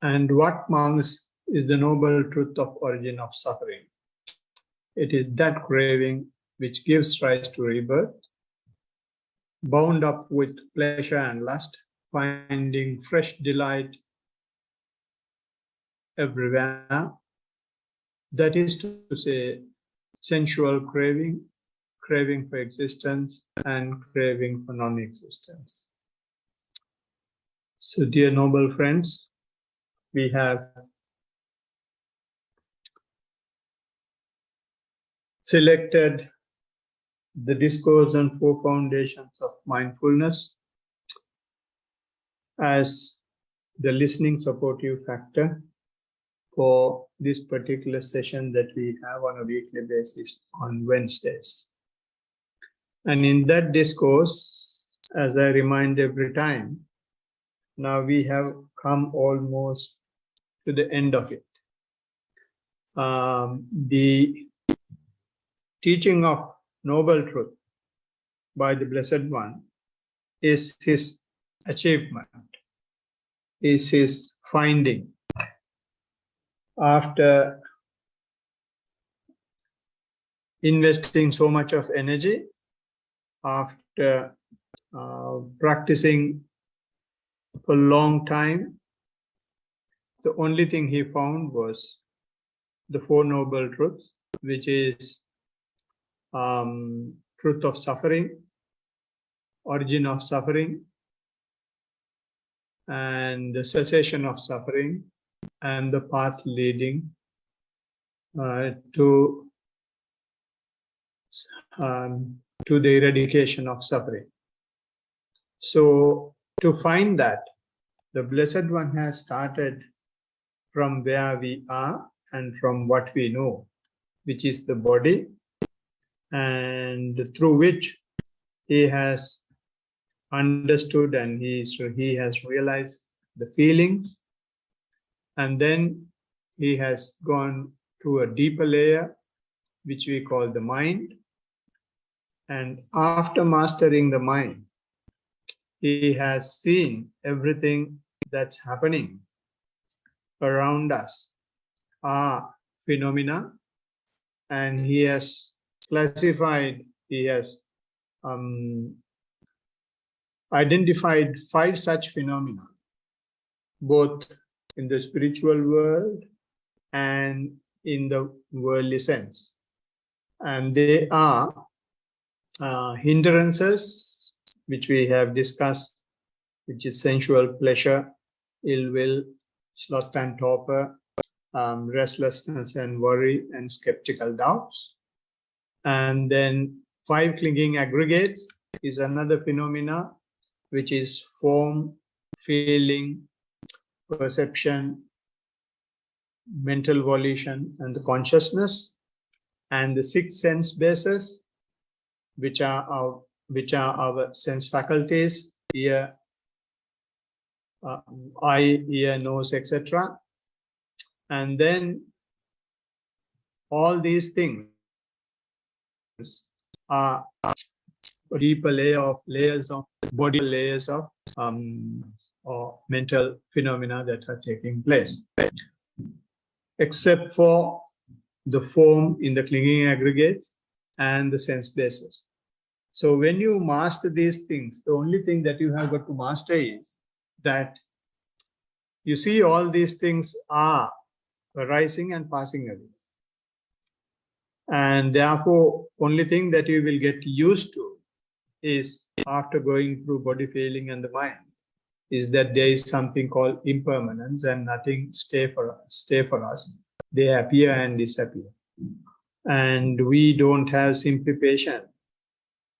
And what marks is the noble truth of origin of suffering. It is that craving which gives rise to rebirth, bound up with pleasure and lust, finding fresh delight everywhere. That is to say, sensual craving, craving for existence, and craving for non-existence. So, dear noble friends, we have selected the discourse on 4 foundations of mindfulness as the listening supportive factor for this particular session that we have on a weekly basis on Wednesdays. And in that discourse, as I remind every time, now we have come almost to the end of it. The teaching of noble truth by the Blessed One is his achievement, is his finding. After investing so much of energy, after practicing for a long time, the only thing he found was the 4 noble truths, which is truth of suffering, origin of suffering, and the cessation of suffering, and the path leading to the eradication of suffering. So, to find that, the Blessed One has started from where we are and from what we know, which is the body, and through which he has understood and he has realized the feelings, and then he has gone to a deeper layer, which we call the mind. And after mastering the mind, he has seen everything that's happening around us are phenomena, and he has classified, he has identified 5 such phenomena, both in the spiritual world and in the worldly sense. And they are hindrances, which we have discussed, which is sensual pleasure, ill will, sloth and torpor, restlessness and worry, and skeptical doubts. And then 5 clinging aggregates is another phenomena, which is form, feeling, perception, mental volition, and the consciousness. And the 6 sense bases, which are our sense faculties, ear, eye, ear, nose, etc. And then all these things are a deeper layers of body, layers of or mental phenomena that are taking place, except for the form in the clinging aggregates and the sense bases. So when you master these things, the only thing that you have got to master is that you see all these things are arising and passing away. And therefore, only thing that you will get used to is, after going through body, feeling, and the mind, is that there is something called impermanence, and nothing stay for us. They appear and disappear. And we don't have simply patience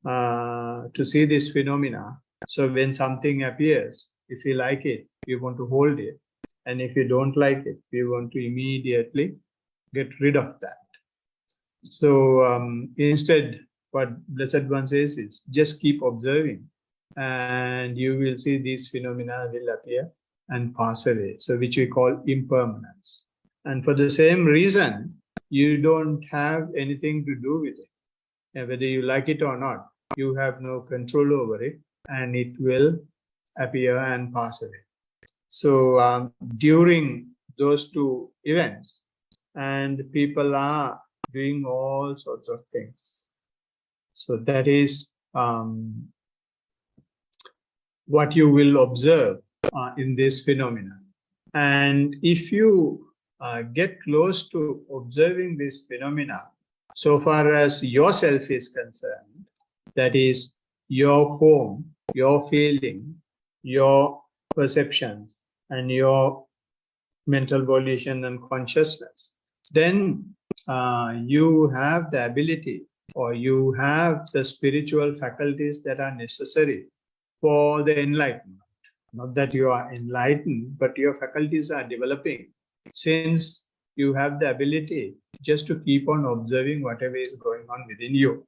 to see this phenomena. So when something appears, if you like it, you want to hold it. And if you don't like it, you want to immediately get rid of that. So instead, what Blessed One says is, just keep observing, and you will see these phenomena will appear and pass away. So which we call impermanence. And for the same reason, you don't have anything to do with it. And whether you like it or not, you have no control over it, and it will appear and pass away. So during those two events, and people are doing all sorts of things. So that is what you will observe in this phenomenon. And if you get close to observing this phenomena, so far as yourself is concerned, that is your form, your feeling, your perceptions, and your mental volition and consciousness, then you have the ability, or you have the spiritual faculties that are necessary for the enlightenment. Not that you are enlightened, but your faculties are developing, since you have the ability just to keep on observing whatever is going on within you.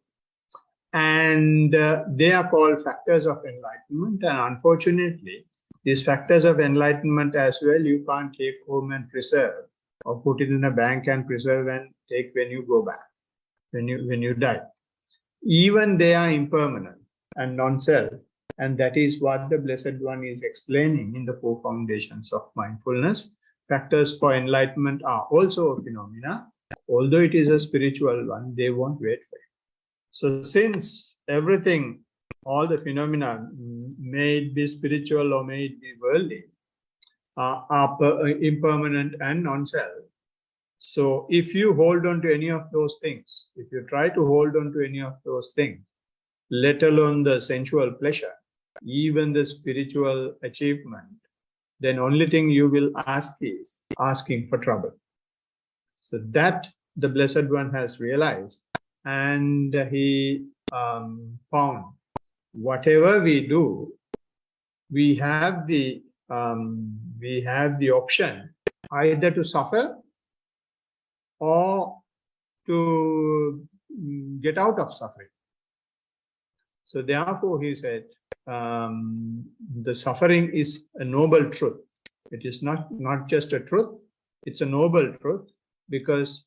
And they are called factors of enlightenment. And unfortunately, these factors of enlightenment as well, you can't take home and preserve, or put it in a bank and preserve and take when you go back, when you die. Even they are impermanent and non-self. And that is what the Blessed One is explaining in the 4 foundations of mindfulness. Factors for enlightenment are also a phenomena. Although it is a spiritual one, they won't wait for it. So since everything, all the phenomena, may it be spiritual or may it be worldly, are impermanent and non-self. So if you hold on to any of those things, if you try to hold on to any of those things, let alone the sensual pleasure, even the spiritual achievement, then only thing you will ask is asking for trouble. So that the Blessed One has realized, and he found whatever we do, we have the option either to suffer or to get out of suffering. So therefore, he said, the suffering is a noble truth. It is not just a truth, it's a noble truth, because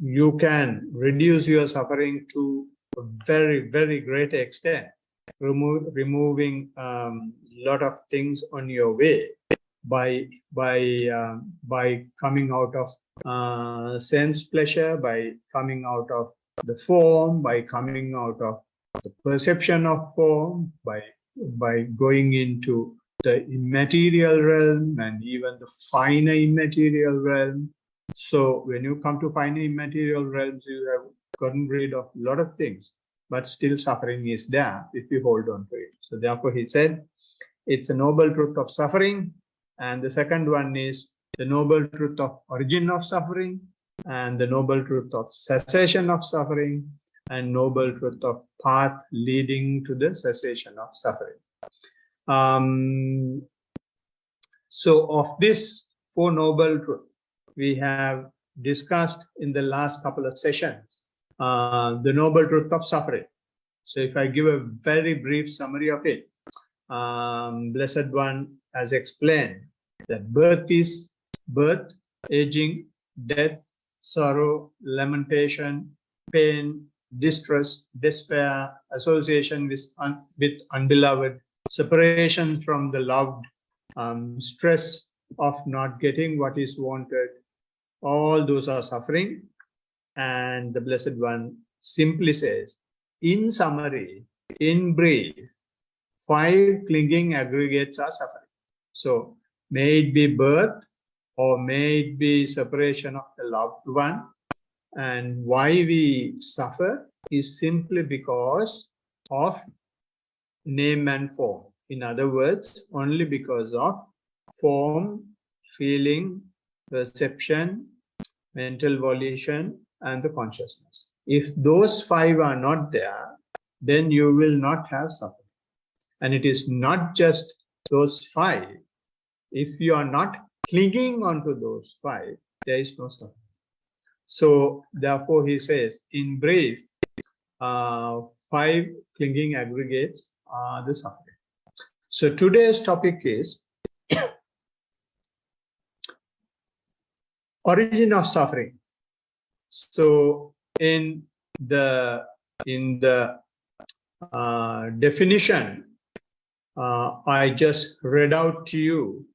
you can reduce your suffering to a very, very great extent, removing a lot of things on your way by coming out of sense pleasure, by coming out of the form, by coming out of the perception of form, by going into the immaterial realm and even the finer immaterial realm. So when you come to finer immaterial realms, you have gotten rid of a lot of things, but still suffering is there if you hold on to it. So therefore he said, it's a noble truth of suffering. And the second one is the noble truth of origin of suffering, and the noble truth of cessation of suffering, and noble truth of path leading to the cessation of suffering. So of this 4 noble truths, we have discussed in the last couple of sessions the noble truth of suffering. So if I give a very brief summary of it, Blessed One has explained that birth is birth, aging, death, sorrow, lamentation, pain, distress, despair, association with unbeloved, separation from the loved, stress of not getting what is wanted. All those are suffering. And the Blessed One simply says, in summary, in brief, 5 clinging aggregates are suffering. So may it be birth, or may it be separation of the loved one. And why we suffer is simply because of name and form. In other words, only because of form, feeling, perception, mental volition, and the consciousness. If those 5 are not there, then you will not have suffering. And it is not just those 5. If you are not clinging onto those 5, there is no suffering. So therefore he says, in brief, 5 clinging aggregates are the suffering. So today's topic is origin of suffering. So in the definition I just read out to you.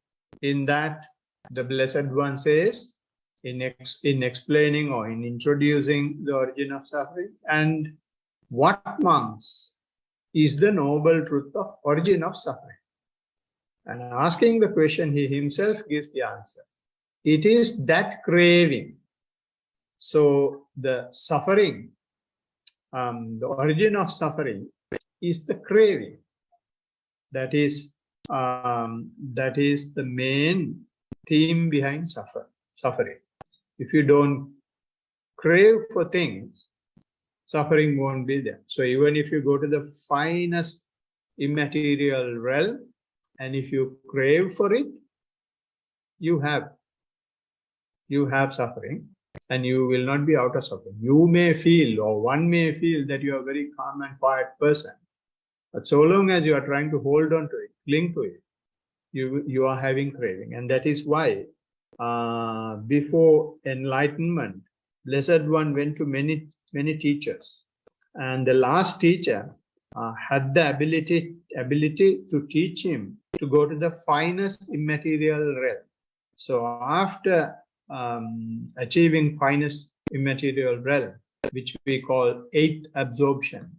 In that, the Blessed One says, in explaining or in introducing the origin of suffering, and what monks is the noble truth of origin of suffering. And asking the question, he himself gives the answer. It is that craving. So the suffering, the origin of suffering is the craving. That is the main theme behind suffering. If you don't crave for things, suffering won't be there. So even if you go to the finest immaterial realm, and if you crave for it, you have suffering, and you will not be out of suffering. You may feel, or one may feel, that you are a very calm and quiet person. But so long as you are trying to hold on to it, cling to it, you are having craving. And that is why before enlightenment, Blessed One went to many teachers. And the last teacher had the ability to teach him to go to the finest immaterial realm. So after achieving finest immaterial realm, which we call eighth absorption,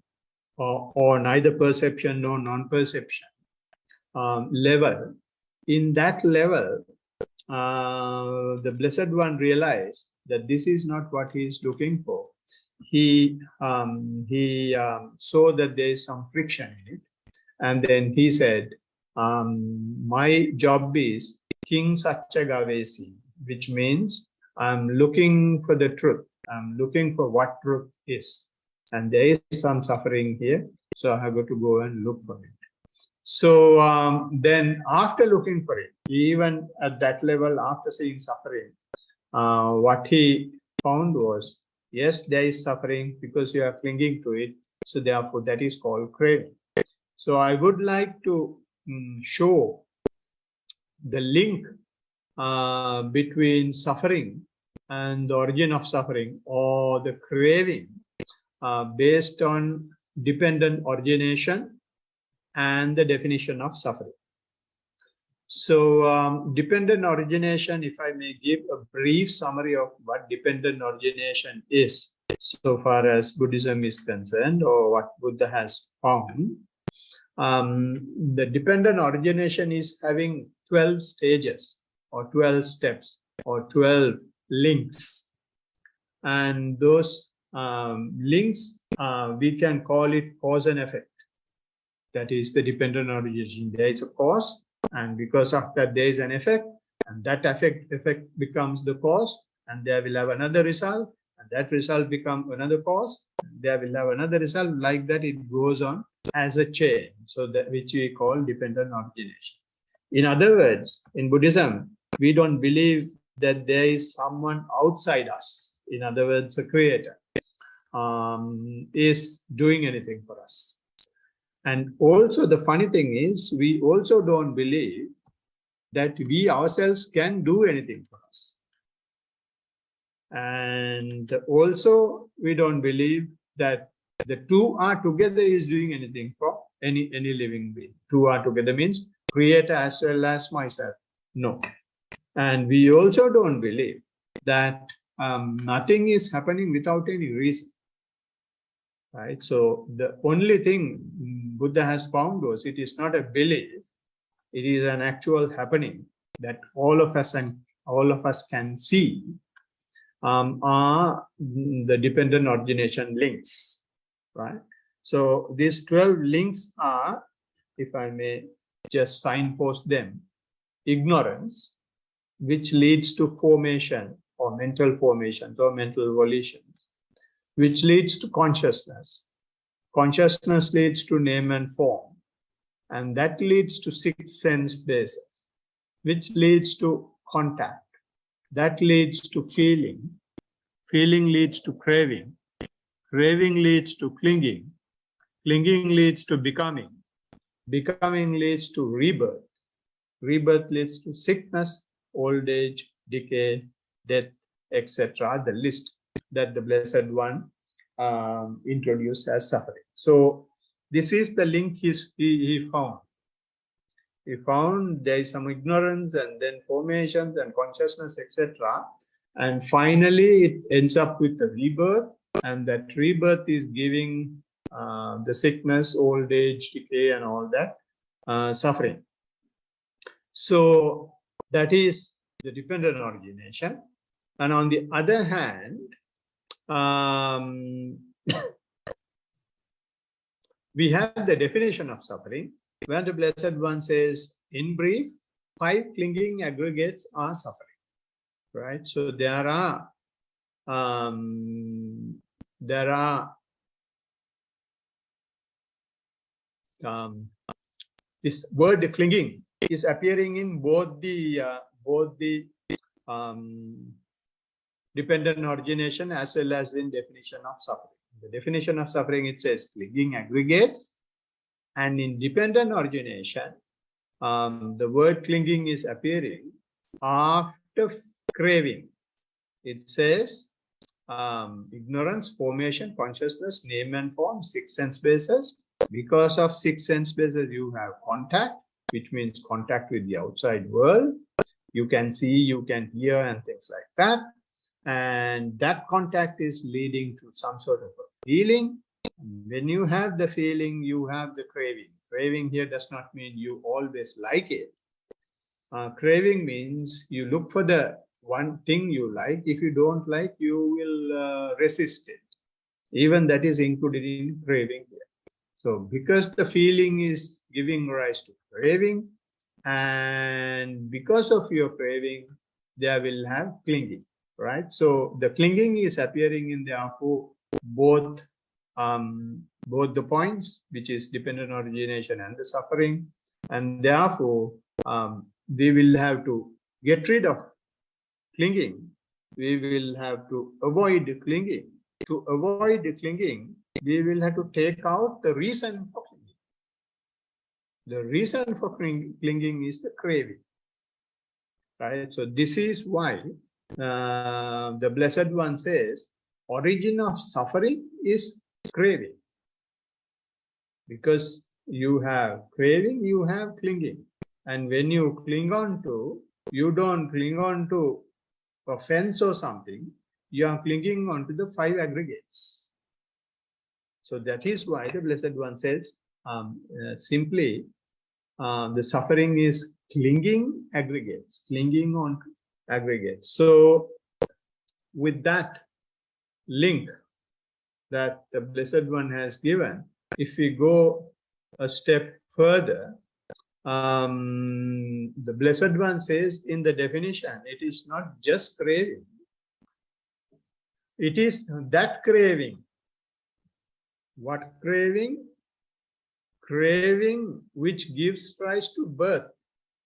or neither perception nor non-perception level, in that level, the Blessed One realized that this is not what he is looking for. He saw that there is some friction in it, and then he said, my job is King Satya Gavesi, which means I'm looking for the truth. I'm looking for what truth is. And there is some suffering here, so I have got to go and look for it. So then after looking for it, even at that level, after seeing suffering, what he found was, yes, there is suffering because you are clinging to it. So therefore, that is called craving. So I would like to show the link between suffering and the origin of suffering, or the craving, based on dependent origination and the definition of suffering. So dependent origination, if I may give a brief summary of what dependent origination is, so far as Buddhism is concerned, or what Buddha has found. The dependent origination is having 12 stages, or 12 steps, or 12 links. And those links, we can call it cause and effect. That is the dependent origination. There is a cause, and because of that there is an effect, and that effect becomes the cause, and there will have another result, and that result becomes another cause, and there will have another result. Like that, it goes on as a chain, so that which we call dependent origination. In other words, in Buddhism, we don't believe that there is someone outside us. In other words, a creator is doing anything for us. And also the funny thing is, we also don't believe that we ourselves can do anything for us. And also we don't believe that the two are together is doing anything for any living being. Two are together means creator as well as myself. No. And we also don't believe that nothing is happening without any reason. Right? So the only thing Buddha has found was, it is not a belief, it is an actual happening that all of us can see, are the dependent origination links. Right? So these 12 links are, if I may just signpost them, ignorance, which leads to formation or mental formations or mental volitions, which leads to consciousness. Consciousness leads to name and form, and that leads to six sense bases, which leads to contact. That leads to feeling. Feeling leads to craving. Craving leads to clinging. Clinging leads to becoming. Becoming leads to rebirth. Rebirth leads to sickness, old age, decay, death, etc. The list that the Blessed One introduced as suffering. So this is the link he found. we found there is some ignorance and then formations and consciousness, etc. And finally, it ends up with the rebirth, and that rebirth is giving the sickness, old age, decay, and all that suffering. So that is the dependent origination. And on the other hand, we have the definition of suffering, where the Blessed One says, in brief, 5 clinging aggregates are suffering. Right? So there are this word clinging is appearing in both the dependent origination as well as in definition of suffering. The definition of suffering, it says clinging aggregates, and in dependent origination, the word clinging is appearing after craving. It says ignorance, formation, consciousness, name and form, 6 sense bases. Because of 6 sense bases, you have contact, which means contact with the outside world. You can see, you can hear, and things like that. And that contact is leading to some sort of a feeling. When you have the feeling, you have the craving. Craving here does not mean you always like it. Craving means you look for the one thing you like. If you don't like, you will resist it. Even that is included in craving here. So because the feeling is giving rise to craving, and because of your craving, there will have clinging, right? So the clinging is appearing in therefore both the points, which is dependent origination and the suffering, and therefore we will have to get rid of clinging. We will have to avoid clinging. To avoid clinging, we will have to take out the reason for clinging. The reason for clinging is the craving, right? So this is why the Blessed One says origin of suffering is craving. Because you have craving, you have clinging. And when you cling on to, you don't cling on to a fence or something, you are clinging onto the 5 aggregates. So that is why the Blessed One says simply the suffering is clinging aggregates, clinging on aggregates. So with that link that the Blessed One has given, if we go a step further, the Blessed One says in the definition, it is not just craving. It is that craving. What craving? Craving which gives rise to birth.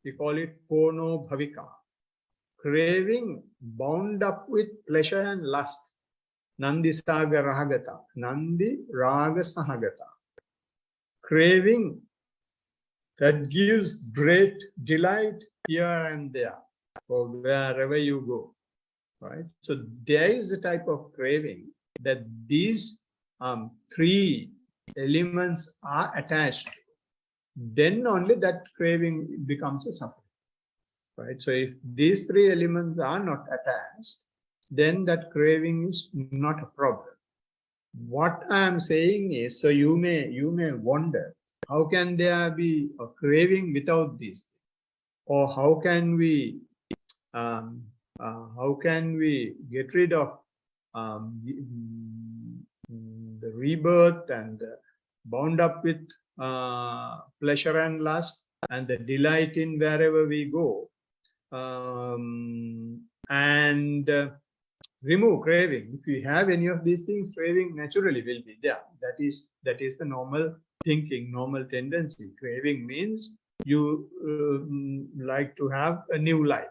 We call it pono bhavika. Craving bound up with pleasure and lust. Nandi saga rahagata. Nandi raga sahagata. Craving that gives great delight here and there, or wherever you go, right? So there is a type of craving that these 3 elements are attached to. Then only that craving becomes a suffering, right? So if these 3 elements are not attached, then that craving is not a problem. What I am saying is, so you may wonder, how can there be a craving without these things? Or how can we get rid of the rebirth and bound up with pleasure and lust and the delight in wherever we go, and remove craving? If we have any of these things, craving naturally will be there. That is the normal thinking, normal tendency. Craving means you like to have a new life.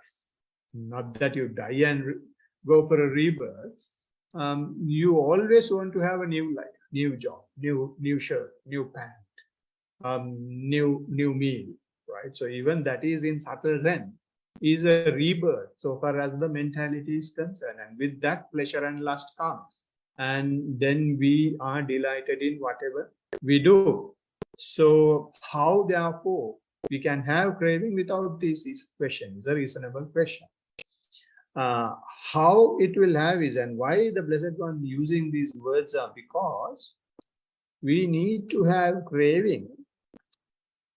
Not that you die and go for a rebirth. You always want to have a new life, new job, new shirt, new pant, new meal, right? So even that is in subtle sense is a rebirth so far as the mentality is concerned, and with that pleasure and lust comes, and then we are delighted in whatever we do. So how therefore We can have craving without this question. It's a reasonable question. How it will have is, and why the Blessed One using these words are because we need to have craving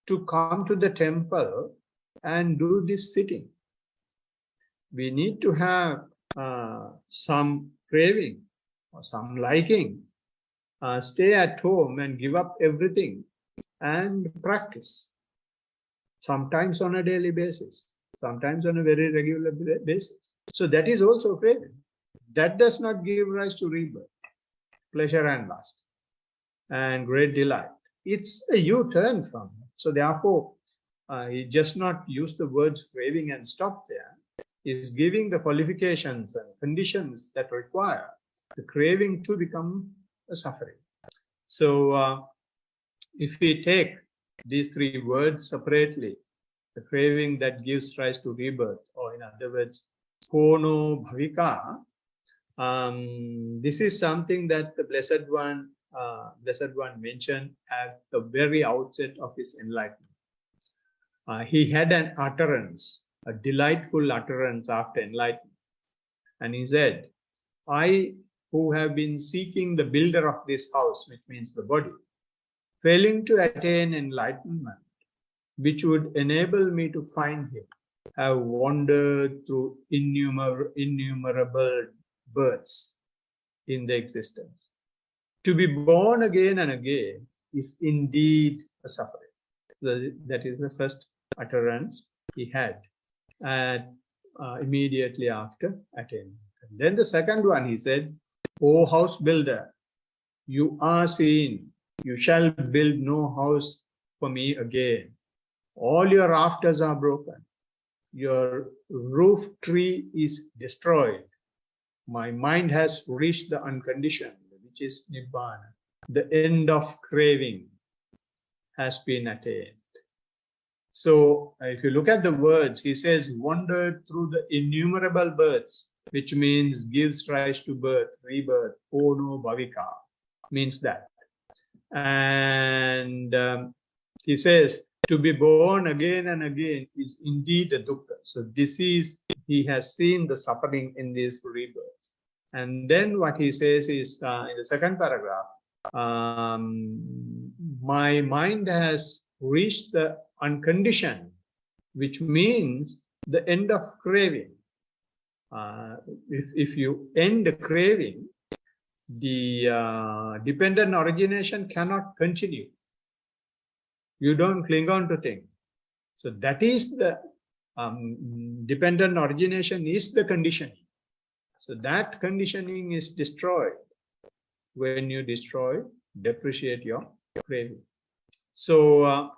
to come to the temple and do this sitting. We need to have some craving or some liking, stay at home and give up everything and practice. Sometimes on a daily basis, sometimes on a very regular basis. So that is also craving. That does not give rise to rebirth, pleasure and lust, and great delight. It's a U-turn from it. So therefore, he just not use the words craving and stop there. Is giving the qualifications and conditions that require the craving to become a suffering. So if we take these three words separately, the craving that gives rise to rebirth, or in other words, kono bhavika, this is something that the Blessed One mentioned at the very outset of his enlightenment. He had an utterance, a delightful utterance after enlightenment. And he said, I who have been seeking the builder of this house, which means the body, failing to attain enlightenment, which would enable me to find him, have wandered through innumerable births in the existence. To be born again and again is indeed a suffering. That is the first utterance he had immediately after attainment. And then the second one, he said, O house builder, you are seen, you shall build no house for me again. All your rafters are broken. Your roof tree is destroyed. My mind has reached the unconditioned, which is Nibbana. The end of craving has been attained. So if you look at the words, he says, wandered through the innumerable births, which means gives rise to birth, rebirth, kono bhavika, means that. And he says, to be born again and again is indeed a dukkha. So this is, he has seen the suffering in these rebirths. And then what he says is, in the second paragraph, my mind has reached the unconditioned, which means the end of craving. If you end the craving, the dependent origination cannot continue. You don't cling on to things. So that is the dependent origination is the conditioning. So that conditioning is destroyed when you destroy, depreciate your craving. So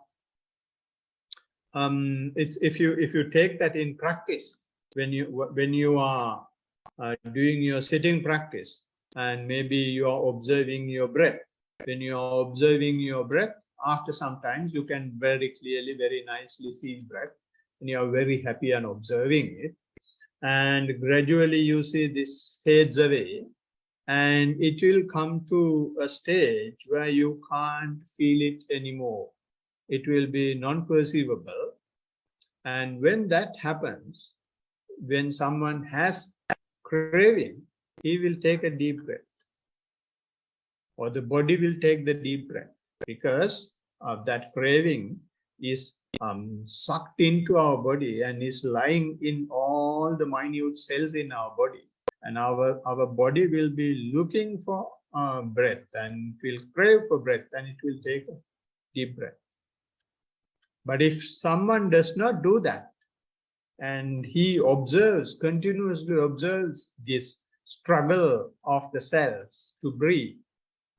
it's if you take that in practice, when you are doing your sitting practice, and maybe you are observing your breath. When you are observing your breath, after some times you can very clearly, very nicely see breath, and you are very happy and observing it. And gradually you see this fades away, and it will come to a stage where you can't feel it anymore. It will be non-perceivable. And when that happens, when someone has craving, he will take a deep breath, or the body will take the deep breath, because of that craving is sucked into our body and is lying in all the minute cells in our body. And our body will be looking for breath, and will crave for breath, and it will take a deep breath. But if someone does not do that, and he observes, continuously observes this struggle of the cells to breathe,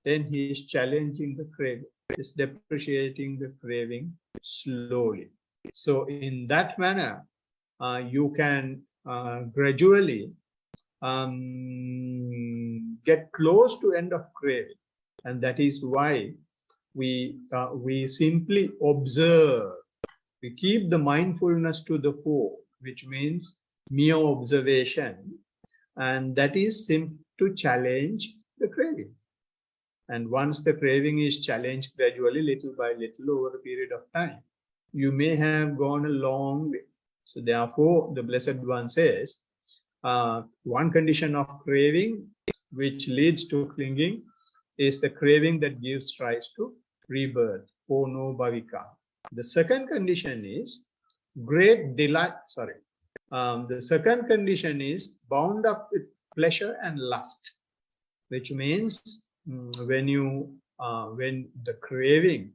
then he is challenging the craving, is depreciating the craving slowly. So in that manner, you can gradually get close to end of craving. And that is why we simply observe. We keep the mindfulness to the fore, which means mere observation, and that is to challenge the craving. And once the craving is challenged gradually, little by little, over a period of time, you may have gone a long way. So therefore, the Blessed One says, one condition of craving which leads to clinging is the craving that gives rise to rebirth, ono bhavika. The second condition is great delight, the second condition is bound up with pleasure and lust, which means when the craving,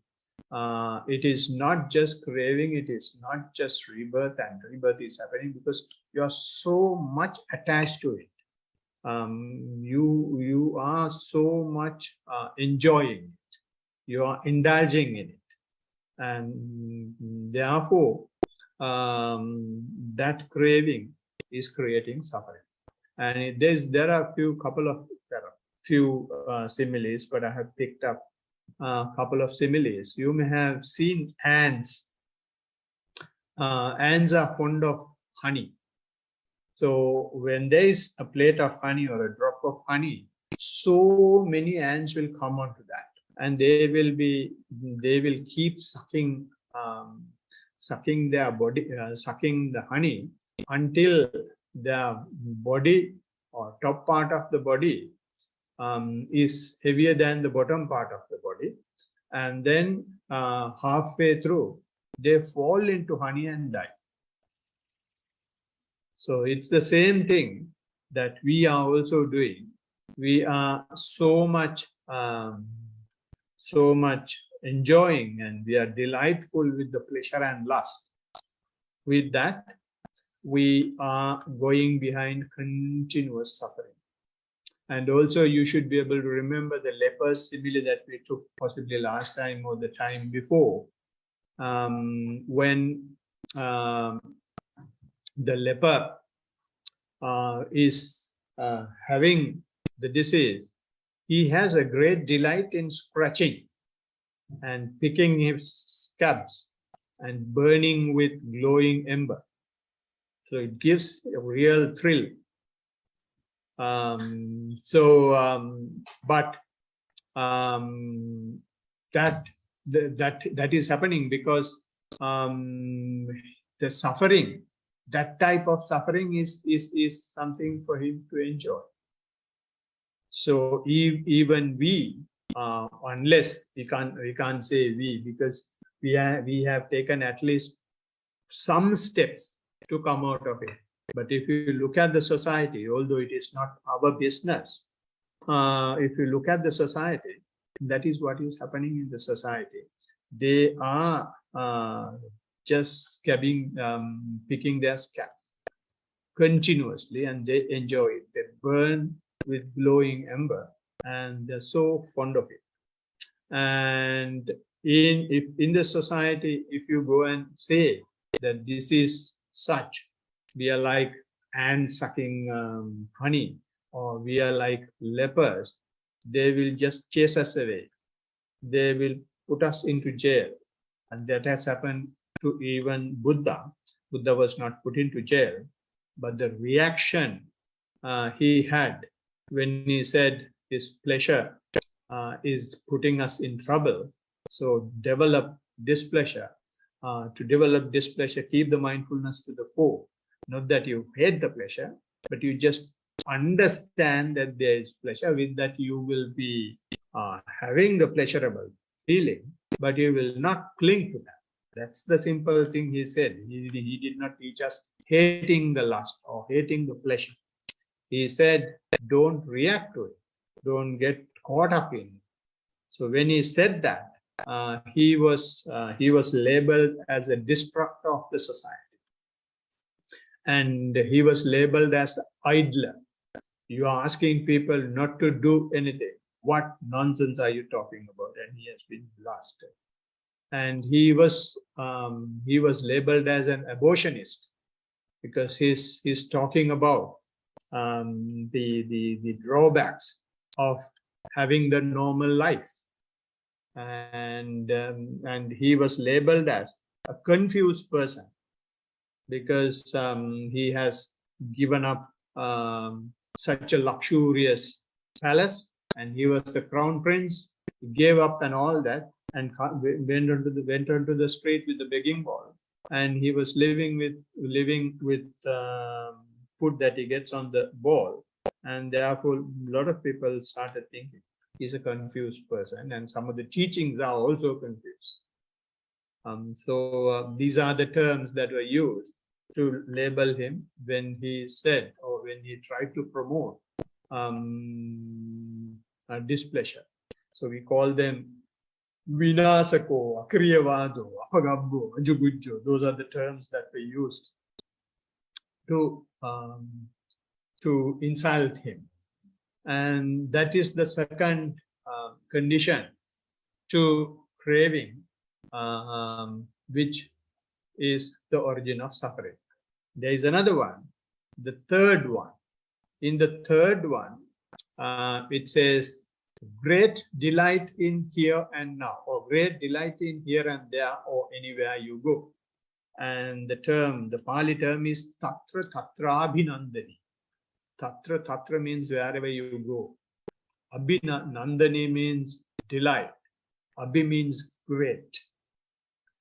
it is not just craving, it is not just rebirth, and rebirth is happening because you are so much attached to it. You are so much enjoying it, you are indulging in it, and therefore that craving is creating suffering. And there are few similes, but I have picked up a couple of similes. You may have seen ants. Ants are fond of honey. So when there is a plate of honey or a drop of honey, so many ants will come onto that, and they will keep sucking their body, sucking the honey until the body or top part of the body is heavier than the bottom part of the body, and then halfway through they fall into honey and die. So it's the same thing that we are also doing. We are so much enjoying, and we are delightful with the pleasure and lust. With that, we are going behind continuous suffering. And also you should be able to remember the leper's simile that we took possibly last time or the time before. When the leper is having the disease, he has a great delight in scratching and picking his scabs and burning with glowing ember. So it gives a real thrill. But that is happening because the suffering, that type of suffering is something for him to enjoy. So even we, unless we can't say we, because we have taken at least some steps to come out of it. But if you look at the society, although it is not our business, if you look at the society, that is what is happening in the society. They are just picking their scabs continuously, and they enjoy it. They burn with glowing ember, and they're so fond of it. And in the society, if you go and say that this is such, we are like ants sucking honey, or we are like lepers, they will just chase us away. They will put us into jail. And that has happened to even Buddha. Buddha was not put into jail, but the reaction he had when he said his pleasure is putting us in trouble, so develop displeasure. To develop displeasure, keep the mindfulness to the fore. Not that you hate the pleasure, but you just understand that there is pleasure. With that, you will be having the pleasurable feeling, but you will not cling to that. That's the simple thing he said. He did not teach us hating the lust or hating the pleasure. He said, don't react to it. Don't get caught up in it. So when he said that, he was labeled as a destructor of the society. And he was labeled as idler. You are asking people not to do anything. What nonsense are you talking about? And he has been blasted. And he was labeled as an abortionist, because he's talking about the drawbacks of having the normal life. And he was labeled as a confused person, because he has given up such a luxurious palace, and he was the crown prince, He gave up and all that, and went onto the street with the begging bowl, and he was living with food that he gets on the bowl, and therefore a lot of people started thinking he's a confused person, and some of the teachings are also confused. So these are the terms that were used to label him when he said, or when he tried to promote displeasure. So we call them Vinasako, Akriyavado, Apagabbo, Ajubujjo. Those are the terms that were used to insult him. And that is the second condition to craving, which is the origin of suffering. There is another one, the third one. In the third one, it says, great delight in here and now, or great delight in here and there, or anywhere you go. And the Pali term is Tatra Tatra Abhinandani. Tatra Tatra means wherever you go. Abhinandani means delight. Abhi means great.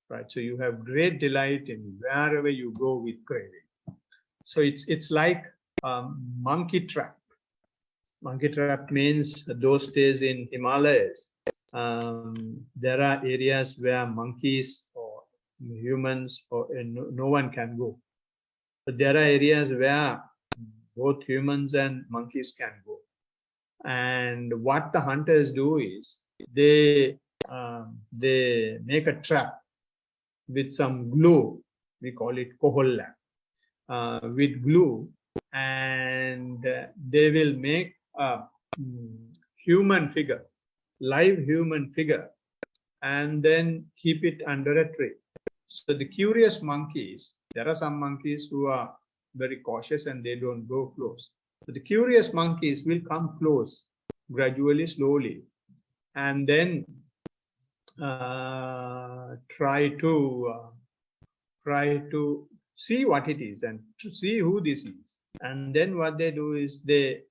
Right? So you have great delight in wherever you go with craving. So it's like monkey trap. Monkey trap means those days in Himalayas, there are areas where monkeys or humans or no one can go. But there are areas where both humans and monkeys can go. And what the hunters do is they make a trap with some glue. We call it koholla, with glue, and they will make a human figure, live human figure, and then keep it under a tree. So the curious monkeys, there are some monkeys who are very cautious and they don't go close. So the curious monkeys will come close gradually, slowly, and then try to see what it is and to see who this is. And then what they do is they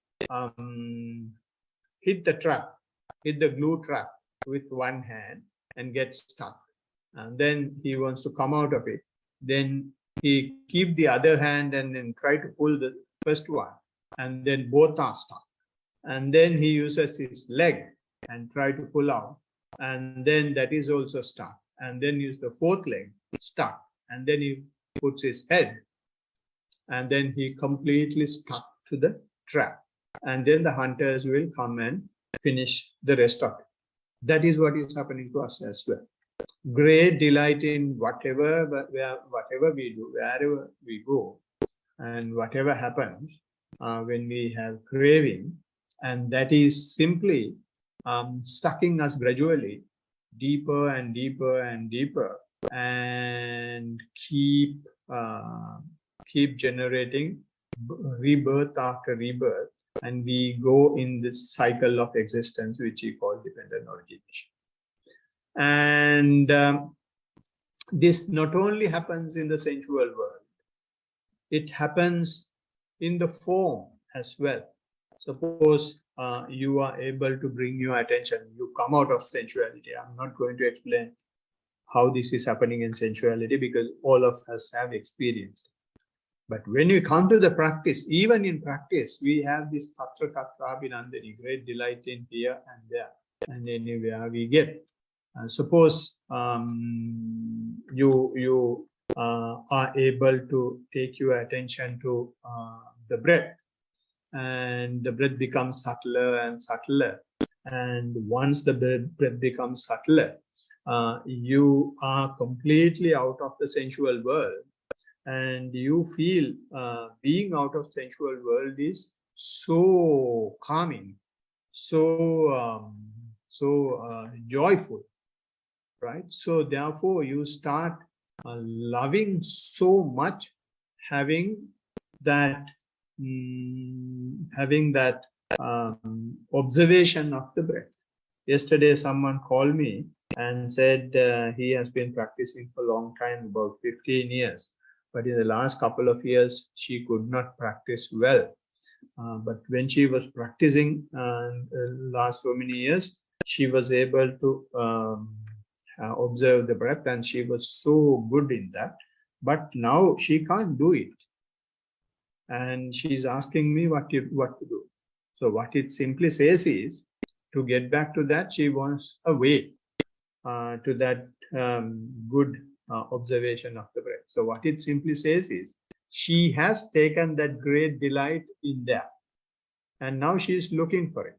hit the glue trap with one hand and get stuck. And then he wants to come out of it. Then he keep the other hand and then try to pull the first one. And then both are stuck. And then he uses his leg and try to pull out. And then that is also stuck. And then use the fourth leg, stuck. And then he puts his head. And then he completely stuck to the trap. And then the hunters will come and finish the rest of it. That is what is happening to us as well. Great delight in whatever we do, wherever we go, and whatever happens when we have craving, and that is simply sucking us gradually deeper and deeper and deeper, and keep generating rebirth after rebirth, and we go in this cycle of existence which we call dependent origination. And this not only happens in the sensual world, it happens in the form as well. Suppose you are able to bring your attention, you come out of sensuality. I'm not going to explain how this is happening in sensuality because all of us have experienced it. But when we come to the practice, even in practice, we have this Tatra Tatra Abhinandani, great delight in here and there, and anywhere we get. Suppose you are able to take your attention to the breath, and the breath becomes subtler and subtler. And once the breath becomes subtler, you are completely out of the sensual world, and you feel being out of sensual world is so calming, so joyful. Right? So therefore you start loving so much, having that observation of the breath. Yesterday someone called me and said he has been practicing for a long time, about 15 years, but in the last couple of years she could not practice well. But when she was practicing last so many years, she was able to observe the breath, and she was so good in that. But now she can't do it. And she's asking me what to do. So what it simply says is, to get back to that, she wants a way to that good observation of the breath. So what it simply says is, she has taken that great delight in that, and now she is looking for it.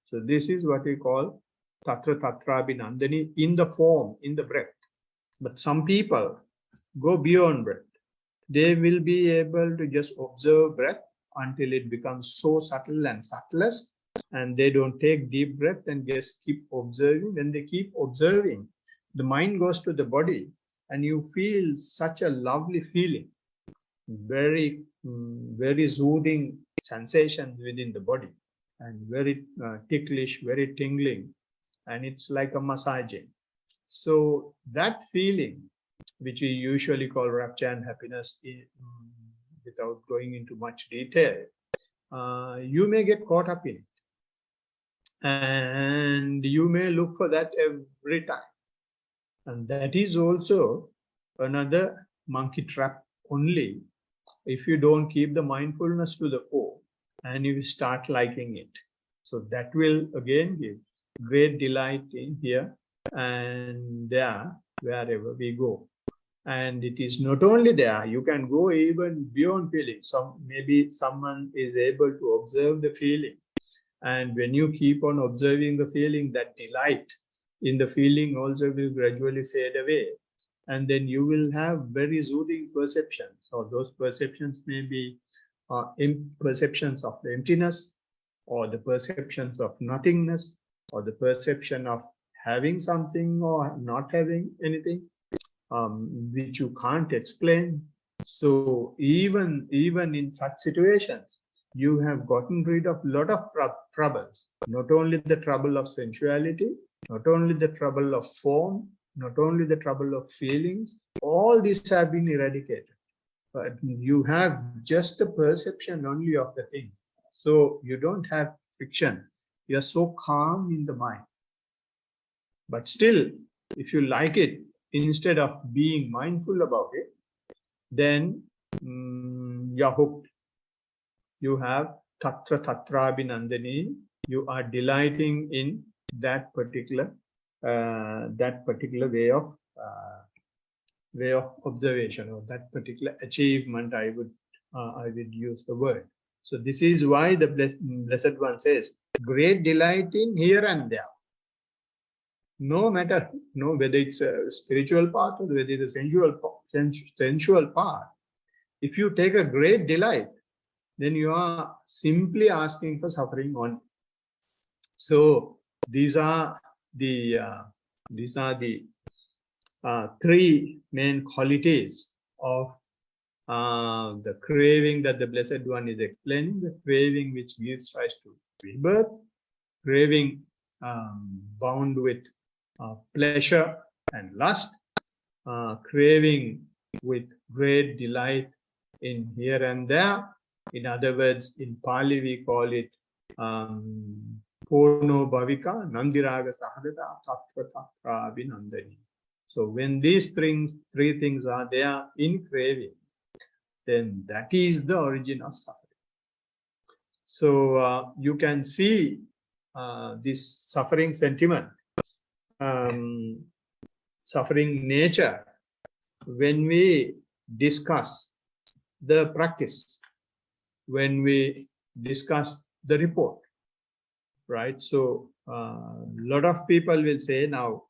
So this is what we call tatra tatrabhinandani, in the form, in the breath. But some people go beyond breath. They will be able to just observe breath until it becomes so subtle and subtlest, and they don't take deep breath and just keep observing. When they keep observing, the mind goes to the body, and you feel such a lovely feeling, very, very soothing sensation within the body, and very ticklish, very tingling, and it's like a massaging. So that feeling, which we usually call rapture and happiness, without going into much detail, you may get caught up in it, and you may look for that every time. And that is also another monkey trap only, if you don't keep the mindfulness to the core and you start liking it. So that will again give great delight in here and there, wherever we go. And it is not only there, you can go even beyond feeling. Maybe someone is able to observe the feeling, and when you keep on observing the feeling, that delight in the feeling also will gradually fade away, and then you will have very soothing perceptions, or those perceptions may be perceptions of the emptiness, or the perceptions of nothingness, or the perception of having something or not having anything, which you can't explain. So even in such situations, you have gotten rid of a lot of troubles. Not only the trouble of sensuality, not only the trouble of form, not only the trouble of feelings, all these have been eradicated. But you have just the perception only of the thing. So you don't have friction. You are so calm in the mind. But still, if you like it, instead of being mindful about it, then you're hooked. You have tatra tatrabhinandani. You are delighting in that particular way of observation, or that particular achievement. I would use the word. So this is why the Blessed One says, great delight in here and there. No matter whether it's a spiritual part or whether it's a sensual part, if you take a great delight, then you are simply asking for suffering on. So these are the three main qualities of the craving that the Blessed One is explaining. The craving which gives rise to rebirth, craving bound with pleasure and lust, craving with great delight in here and there. In other words, in Pali we call it Pono Bhavika Nandiraga Sahagata Tatra Tatra Abhinandani. So when these three things are there in craving, then that is the origin of suffering. So you can see this suffering sentiment, suffering nature, when we discuss the practice, when we discuss the report, right? So a lot of people will say now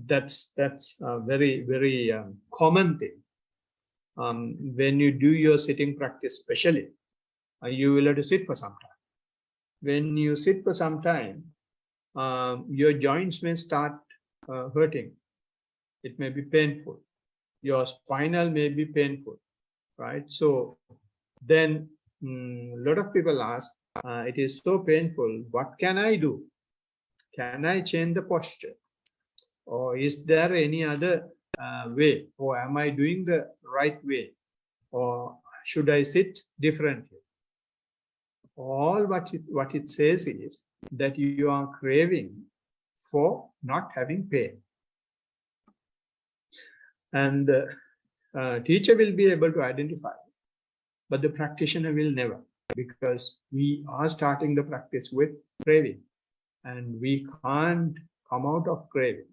that's a very, very common thing. When you do your sitting practice, especially, you will have to sit for some time. When you sit for some time, your joints may start hurting. It may be painful. Your spinal may be painful, right? So then a lot of people ask, it is so painful, what can I do? Can I change the posture? Or is there any other way? Or am I doing the right way? Or should I sit differently? All what it says is, that you are craving for not having pain. And the teacher will be able to identify, but the practitioner will never, because we are starting the practice with craving, and we can't come out of craving.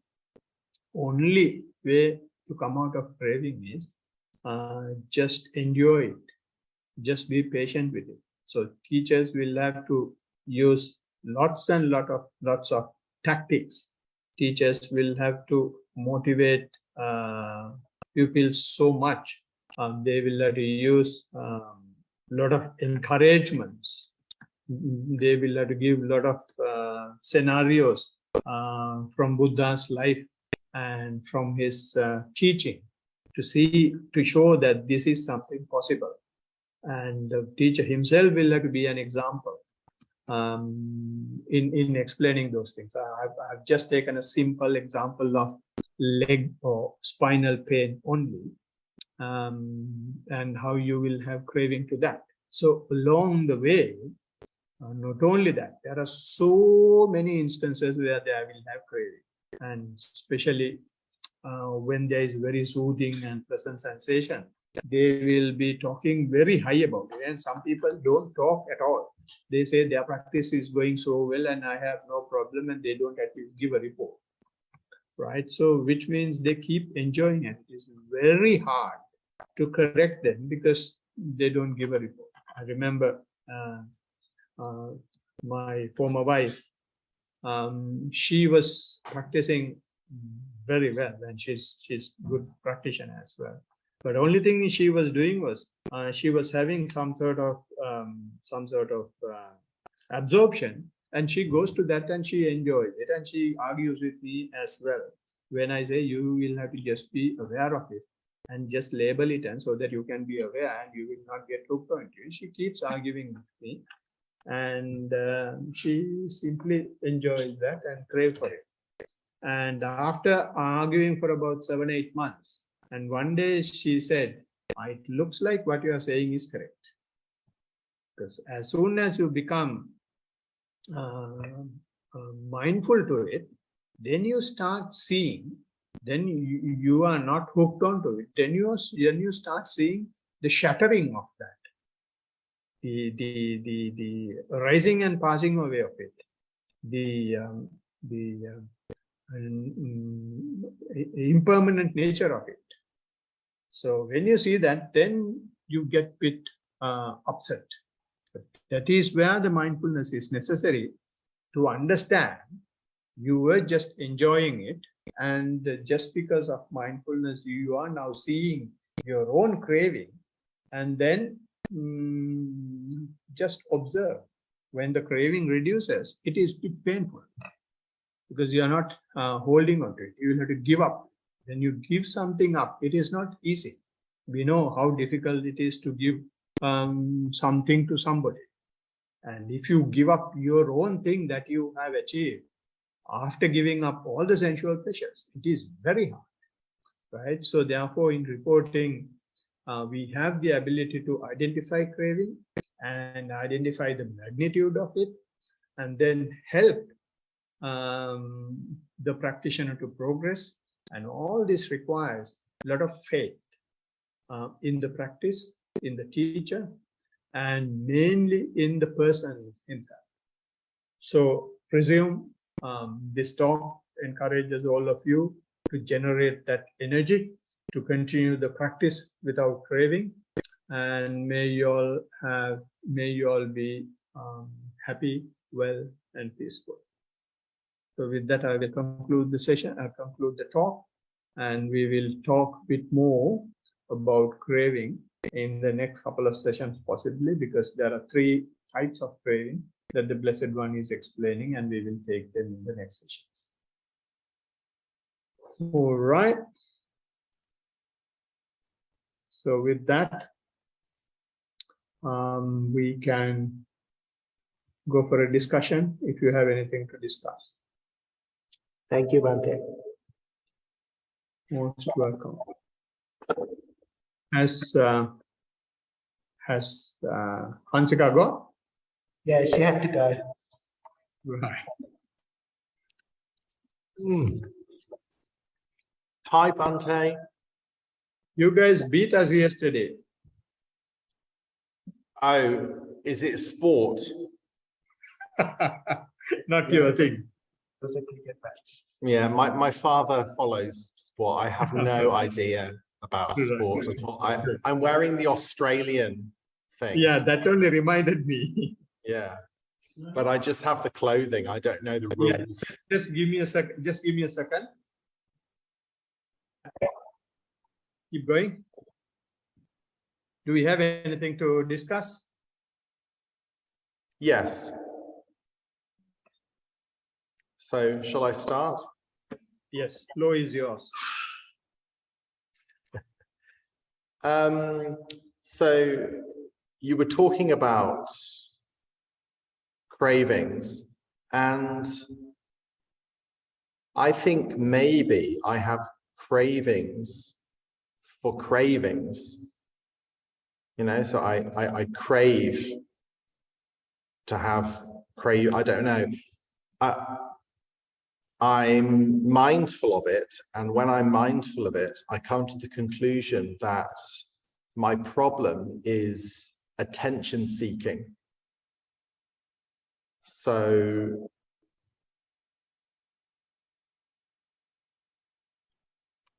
Only way to come out of craving is just enjoy it, just be patient with it. So teachers will have to use lots of tactics. Teachers will have to motivate pupils so much. They will have to use lot of encouragements. They will have to give a lot of scenarios from Buddha's life and from his teaching to show that this is something possible. And the teacher himself will have to be an example in explaining those things. I've just taken a simple example of leg or spinal pain only, and how you will have craving to that. So along the way, not only that, there are so many instances where they will have craving, and especially when there is very soothing and pleasant sensation, they will be talking very high about it. And some people don't talk at all. They say their practice is going so well and I have no problem, and they don't at least give a report. Right? So which means they keep enjoying it. It is very hard to correct them because they don't give a report. I remember my former wife, she was practicing very well, and she's good practitioner as well. But only thing she was doing was she was having some sort of absorption, and she goes to that and she enjoys it, and she argues with me as well when I say you will have to just be aware of it and just label it, and so that you can be aware and you will not get hooked on it. She keeps arguing with me, and she simply enjoys that and crave for it. And after arguing for about 7-8 months, and one day she said, it looks like what you are saying is correct. Because as soon as you become mindful to it, then you start seeing, then you are not hooked onto it, then you start seeing the shattering of that, the rising and passing away of it, the impermanent nature of it. So when you see that, then you get a bit upset. But that is where the mindfulness is necessary to understand. You were just enjoying it, and just because of mindfulness, you are now seeing your own craving, and then just observe. When the craving reduces, it is a bit painful because you are not holding on to it. You will have to give up. When you give something up, it is not easy. We know how difficult it is to give something to somebody. And if you give up your own thing that you have achieved, after giving up all the sensual pleasures, it is very hard, right? So therefore, in reporting, we have the ability to identify craving and identify the magnitude of it, and then help the practitioner to progress. And all this requires a lot of faith in the practice, in the teacher, and mainly in the person himself. So presume this talk encourages all of you to generate that energy to continue the practice without craving, and may you all be happy, well, and peaceful. So with that, I will conclude the session. I'll conclude the talk, and we will talk a bit more about craving in the next couple of sessions, possibly, because there are 3 types of craving that the Blessed One is explaining, and we will take them in the next sessions. All right. So with that, we can go for a discussion if you have anything to discuss. Thank you, Bhante. Most welcome. Has Hansika gone? Yeah, she had to go. Right. Hi, Bante. You guys beat us yesterday. Oh, is it sport? Not your thing. There's a cricket match. Yeah, my father follows sport. I have no idea about sport at all. I'm wearing the Australian thing. Yeah, that only reminded me. Yeah, but I just have the clothing. I don't know the rules. Yeah, just give me a second. Just give me a second. Keep going. Do we have anything to discuss? Yes. So shall I start? Yes, floor is yours. So you were talking about cravings, and I think maybe I have cravings for cravings. You know, so I crave to have I don't know. I'm mindful of it, and when I'm mindful of it, I come to the conclusion that my problem is attention seeking. So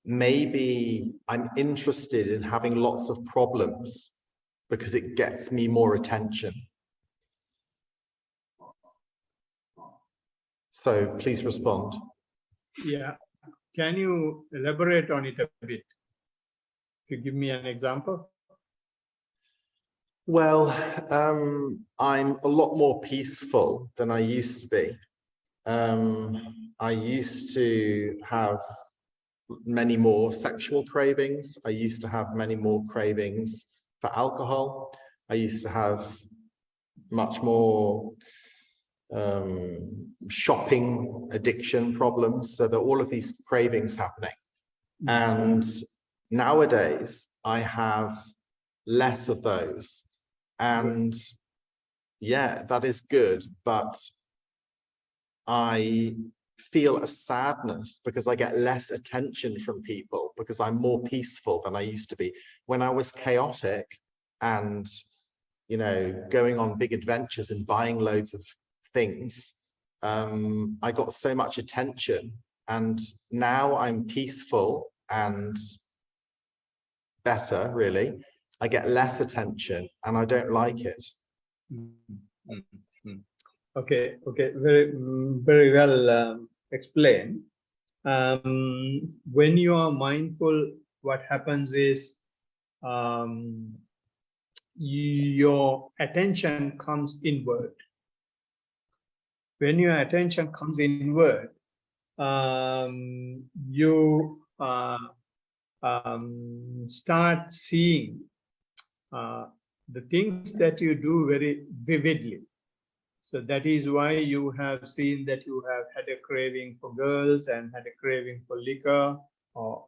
maybe I'm interested in having lots of problems because it gets me more attention. So please respond. Yeah. Can you elaborate on it a bit? Could you give me an example? Well, I'm a lot more peaceful than I used to be. I used to have many more sexual cravings. I used to have many more cravings for alcohol. I used to have much more shopping addiction problems. So there are all of these cravings happening. And nowadays I have less of those. And yeah, that is good. But I feel a sadness because I get less attention from people because I'm more peaceful than I used to be. When I was chaotic and, you know, going on big adventures and buying loads of things, I got so much attention, and now I'm peaceful and better, really. I get less attention and I don't like it. Okay, very well explained. When you are mindful, what happens is your attention comes inward. When your attention comes inward, you start seeing the things that you do very vividly. So that is why you have seen that you have had a craving for girls and had a craving for liquor, or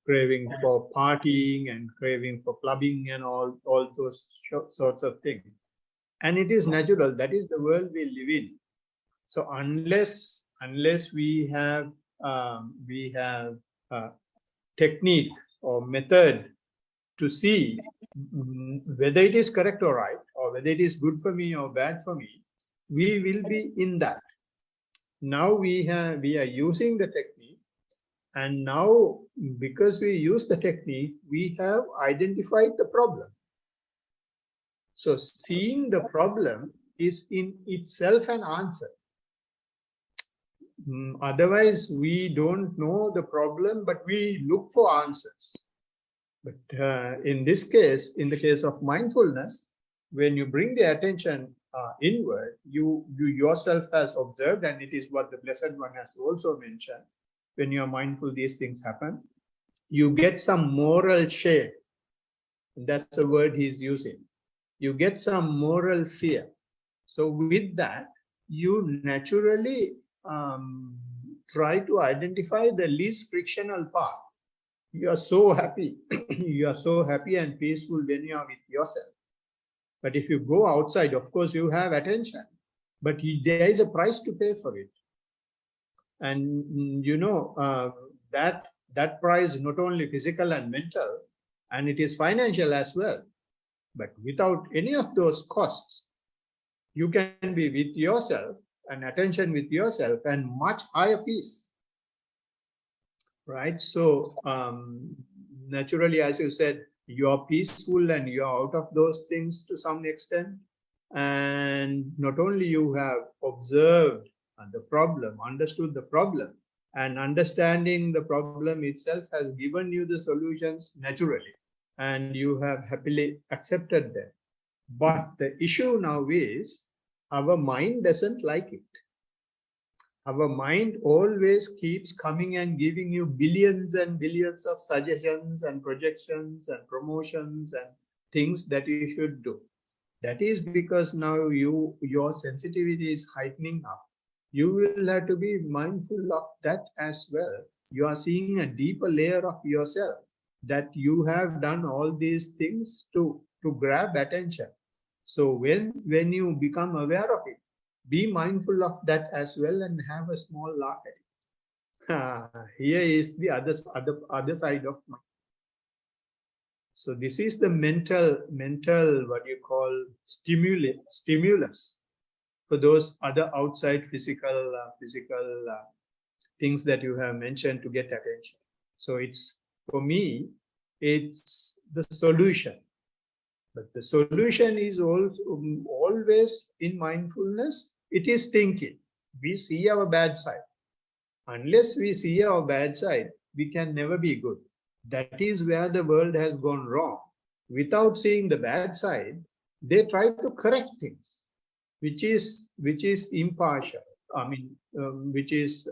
craving for partying and craving for clubbing and all those sorts of things. And it is natural. That is the world we live in. So unless we have technique or method to see whether it is correct or right, or whether it is good for me or bad for me, we will be in that. Now we are using the technique, and now because we use the technique, we have identified the problem. So seeing the problem is in itself an answer. Otherwise, we don't know the problem, but we look for answers. But in this case, in the case of mindfulness, when you bring the attention inward, you yourself has observed, and it is what the Blessed One has also mentioned, when you are mindful, these things happen. You get some moral shade. That's a word he's using. You get some moral fear. So with that, you naturally try to identify the least frictional path. You are so happy. You are so happy and peaceful when you are with yourself. But if you go outside, of course, you have attention. but there is a price to pay for it. And that price, not only physical and mental, and it is financial as well. But without any of those costs, you can be with yourself and attention with yourself and much higher peace. Right? So naturally, as you said, you are peaceful and you are out of those things to some extent. And not only you have observed the problem, understood the problem, and understanding the problem itself has given you the solutions naturally, and you have happily accepted them. But the issue now is our mind doesn't like it. Our mind always keeps coming and giving you billions and billions of suggestions and projections and promotions and things that you should do. That is because now your sensitivity is heightening up. You will have to be mindful of that as well. You are seeing a deeper layer of yourself, that you have done all these things to grab attention. So when you become aware of it, be mindful of that as well and have a small laugh at it. Here is the other side of mind. So this is the mental what you call stimulus for those other outside physical things that you have mentioned to get attention. So it's, for me, it's the solution. But the solution is also always in mindfulness. It is thinking. We see our bad side. Unless we see our bad side, we can never be good. That is where the world has gone wrong. Without seeing the bad side, they try to correct things, which is impartial. I mean, which is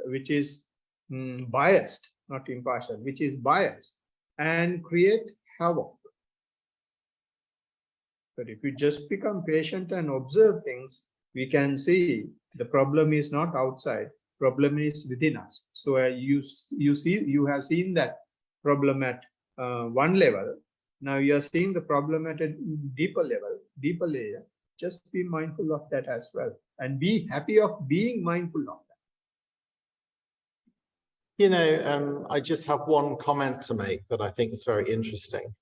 biased, not impartial, which is biased, and create havoc. But if you just become patient and observe things, we can see the problem is not outside. Problem is within us. So you have seen that problem at one level. Now you are seeing the problem at a deeper level, deeper layer. Just be mindful of that as well, and be happy of being mindful of that. You know, I just have one comment to make that I think is very interesting.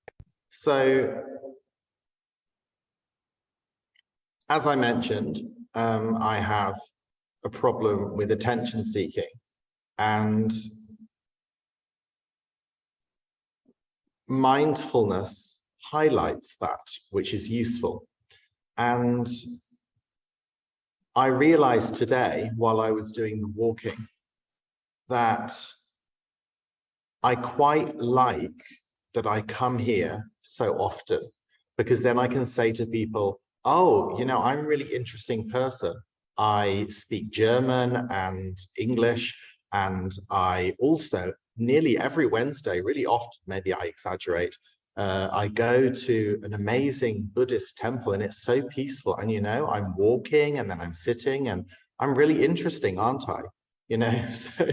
So, as I mentioned, I have a problem with attention seeking, and mindfulness highlights that, which is useful. And I realized today, while I was doing the walking, that I quite like that I come here so often, because then I can say to people, oh, you know, I'm a really interesting person. I speak German and English, and I also, nearly every Wednesday, really often, maybe I exaggerate, I go to an amazing Buddhist temple, and it's so peaceful. And, you know, I'm walking and then I'm sitting, and I'm really interesting, aren't I? You know, so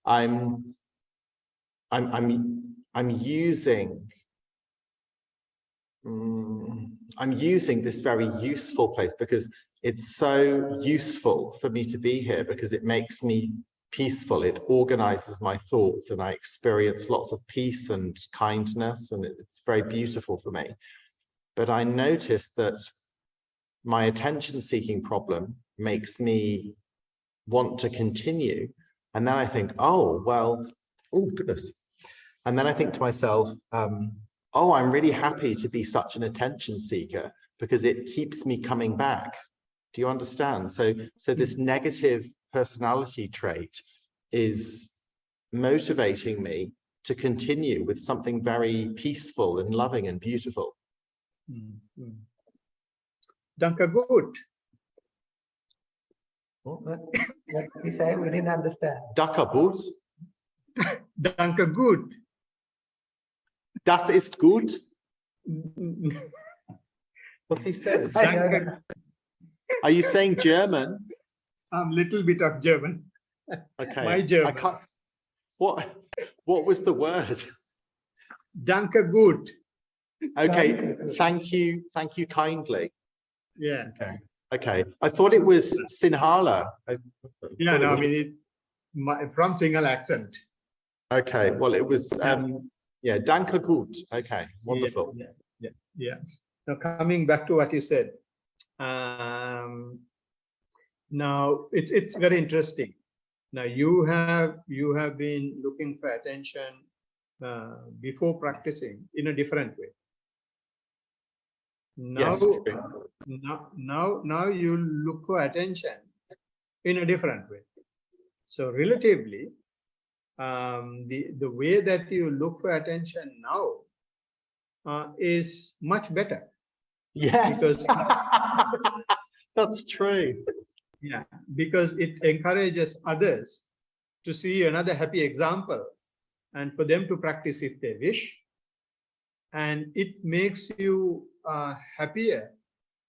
I'm using this very useful place because it's so useful for me to be here, because it makes me peaceful. It organizes my thoughts, and I experience lots of peace and kindness, and it's very beautiful for me. But I noticed that my attention-seeking problem makes me want to continue. And then I think, oh, well, oh, goodness. And then I think to myself, oh, I'm really happy to be such an attention seeker, because it keeps me coming back. Do you understand? So this negative personality trait is motivating me to continue with something very peaceful and loving and beautiful. Mm-hmm. Danke gut. What did he say? We didn't understand. Danke gut. Danke gut. Das ist gut. What's he saying? Are you saying German? A little bit of German. Okay. My German. I can't. What was the word? Danke gut. Okay. Thank you kindly. Yeah. Okay. Okay, I thought it was Sinhala. Yeah, no, I mean, from single accent. Okay, well, it was, yeah, danke gut. Okay, wonderful. Yeah. Now, coming back to what you said, now it's very interesting. Now, you have been looking for attention before practicing in a different way. Now, Yes, true. now you look for attention in a different way. So relatively, the way that you look for attention now is much better. Yes, Because that's true. yeah, because it encourages others to see another happy example and for them to practice if they wish. And it makes you happier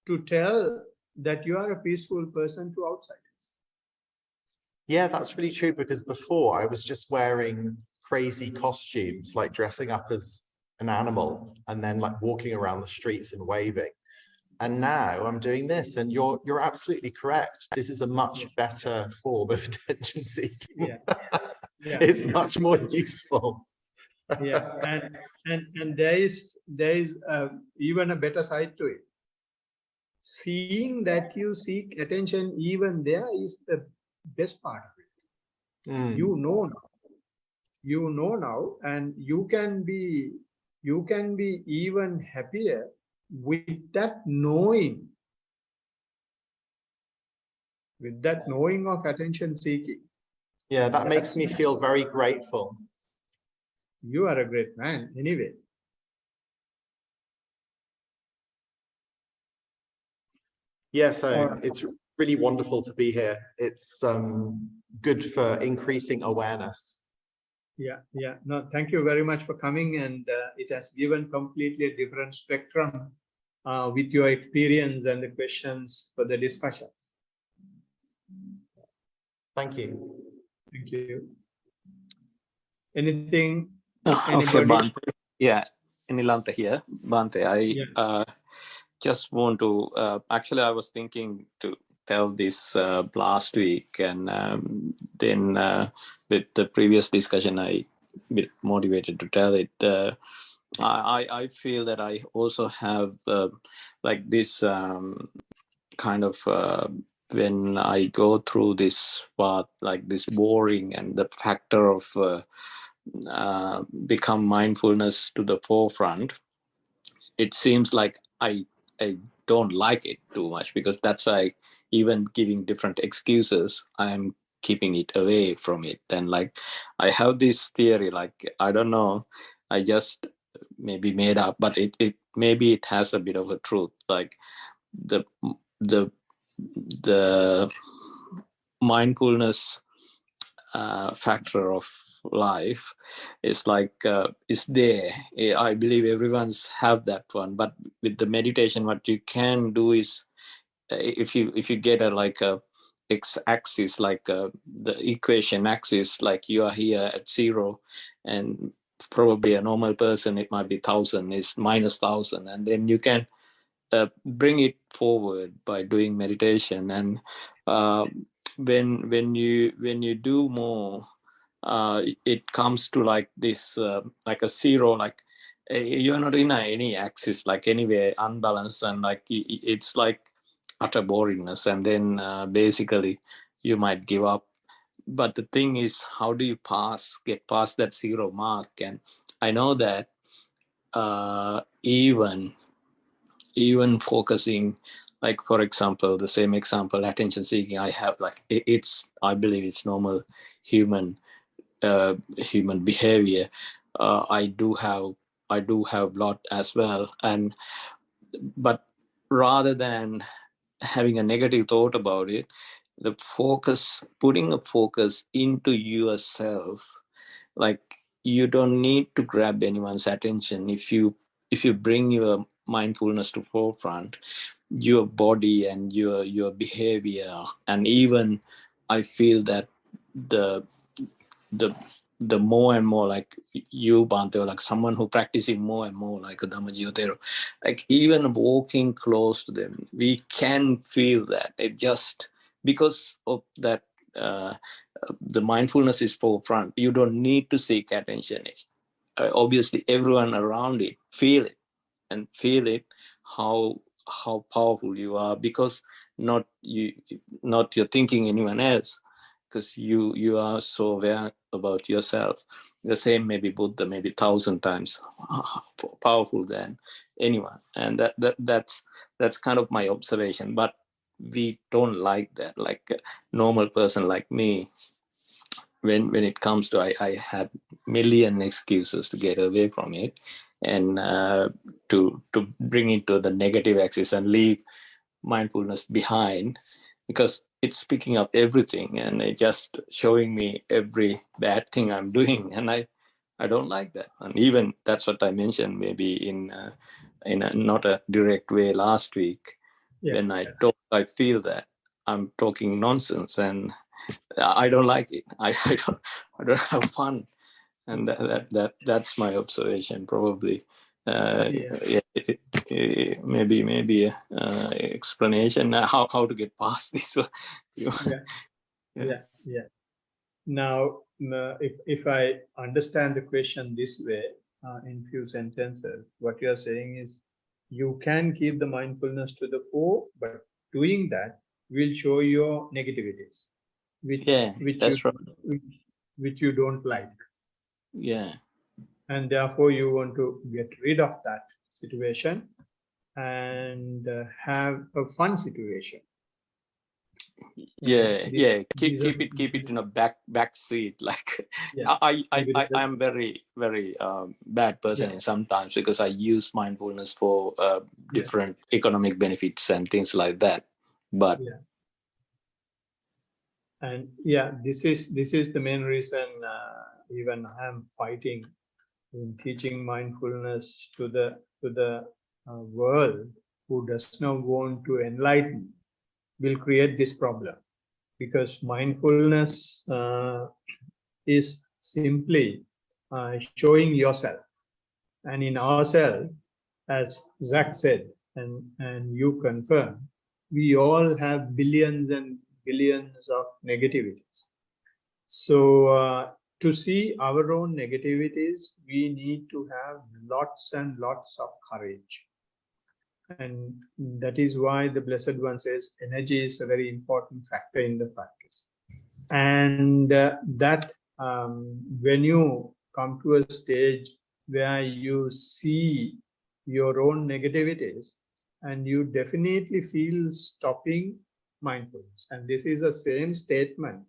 to tell that you are a peaceful person to outsiders. Yeah, that's really true, because before I was just wearing crazy costumes, like dressing up as an animal and then like walking around the streets and waving. And now I'm doing this, and you're absolutely correct. This is a much better form of attention seeking. Yeah. It's much more useful. Yeah, and there is even a better side to it. Seeing that you seek attention even there is the best part of it. Mm. You know now, and you can be even happier with that knowing, of attention seeking. Yeah, that makes me feel very grateful. You are a great man anyway. Yeah, so it's really wonderful to be here. It's good for increasing awareness. Yeah. No, thank you very much for coming, and it has given completely a different spectrum with your experience and the questions for the discussion. Thank you. Thank you. Anything? Okay, Bante. Yeah, Nilanta here. Bante, I just want to, actually, I was thinking to tell this last week, and then with the previous discussion, I bit motivated to tell it. I feel that I also have like this kind of when I go through this path, like this boring and the factor of become mindfulness to the forefront, it seems like I don't like it too much, because that's why even giving different excuses, I'm keeping it away from it. And like I have this theory, like I don't know, I just maybe made up, but it maybe it has a bit of a truth. Like the mindfulness factor of life is like is there. I believe everyone's have that one, but with the meditation, what you can do is if you get a like a x-axis, like the equation axis, like you are here at 0, and probably a normal person, it might be 1,000 is minus 1,000, and then you can bring it forward by doing meditation. And when you do more, it comes to like this like a 0, like you're not in any axis, like anywhere unbalanced, and like it's like utter boringness, and then basically you might give up. But the thing is, how do you get past that 0 mark? And I know that even focusing, like for example, the same example, attention seeking, I have like I believe it's normal human behavior. I do have lot as well, but rather than having a negative thought about it, putting a focus into yourself, like you don't need to grab anyone's attention. If you bring your mindfulness to forefront, your body and your behavior, and even I feel that the the more and more, like you, Bhante, like someone who practicing more and more, like Dhammajivatero, like even walking close to them, we can feel that. It just because of that, the mindfulness is forefront. You don't need to seek attention. Obviously, everyone around it feel it how powerful you are, because not you're thinking anyone else, because you are so aware about yourself. The same maybe Buddha, maybe 1,000 times powerful than anyone, and that's kind of my observation. But we don't like that. Like a normal person like me, when it comes to, I had million excuses to get away from it, and to bring it to the negative axis and leave mindfulness behind, because it's picking up everything and it just showing me every bad thing I'm doing, and I don't like that. And even that's what I mentioned maybe in a not a direct way last week, when I talk, I feel that I'm talking nonsense and I don't like it. I don't have fun, and that's my observation. Probably, maybe explanation how to get past this one. Yeah. Now, if I understand the question this way, in few sentences, what you are saying is you can keep the mindfulness to the fore, but doing that will show your negativities, which you don't like. Yeah. And therefore you want to get rid of that situation and have a fun situation. Keep it in a back seat. Like I'm very bad person sometimes, because I use mindfulness for different economic benefits and things like that. But and this is the main reason even I am fighting in teaching mindfulness to the world who does not want to enlighten, will create this problem, because mindfulness is simply showing yourself, and in ourselves, as Zach said, and you confirm, we all have billions and billions of negativities. So to see our own negativities, we need to have lots and lots of courage. And that is why the Blessed One says energy is a very important factor in the practice. And that when you come to a stage where you see your own negativities, and you definitely feel stopping mindfulness. And this is the same statement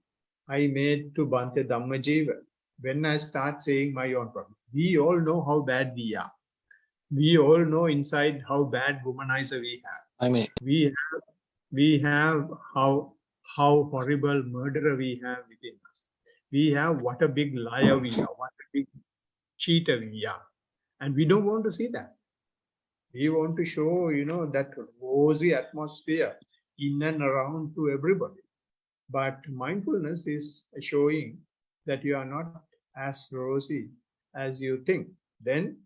I made to Bhante Dhammajiva when I start saying my own problem. We all know how bad we are. We all know inside how bad womanizer we have. I mean, we have how horrible murderer we have within us. We have what a big liar we are, what a big cheater we are. And we don't want to see that. We want to show, that rosy atmosphere in and around to everybody. But mindfulness is showing that you are not as rosy as you think. Then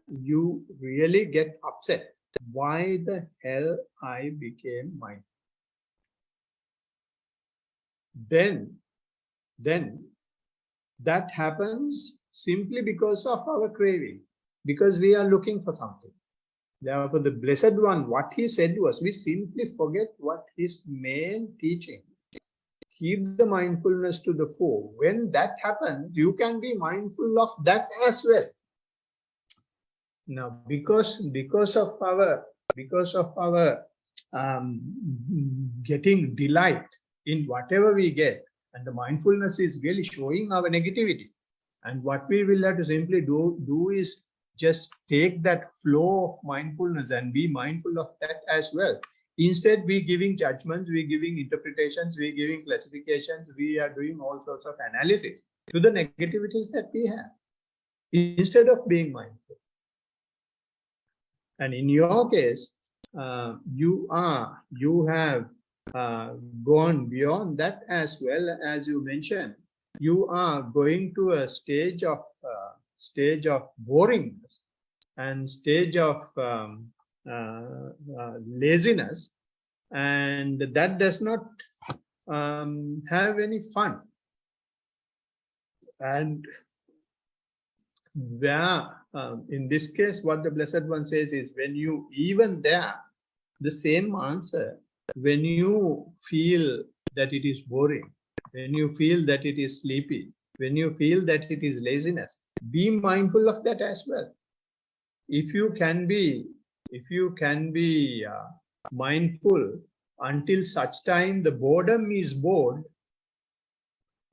you really get upset. Why the hell I became mindful? Then that happens simply because of our craving, because we are looking for something. Therefore, the Blessed One, what he said was, we simply forget what his main teaching. Keep the mindfulness to the fore. When that happens, you can be mindful of that as well. Now, because of our getting delight in whatever we get, and the mindfulness is really showing our negativity, and what we will have to simply do is just take that flow of mindfulness and be mindful of that as well. Instead, we giving judgments, we giving interpretations, we giving classifications, we are doing all sorts of analysis to the negativities that we have, instead of being mindful. And in your case, you have gone beyond that as well, as you mentioned. you are going to a stage of boringness and stage of laziness, and that does not have any fun. And where in this case, what the Blessed One says is, when you even there, the same answer, when you feel that it is boring, when you feel that it is sleepy, when you feel that it is laziness, be mindful of that as well. If you can be mindful until such time the boredom is bored,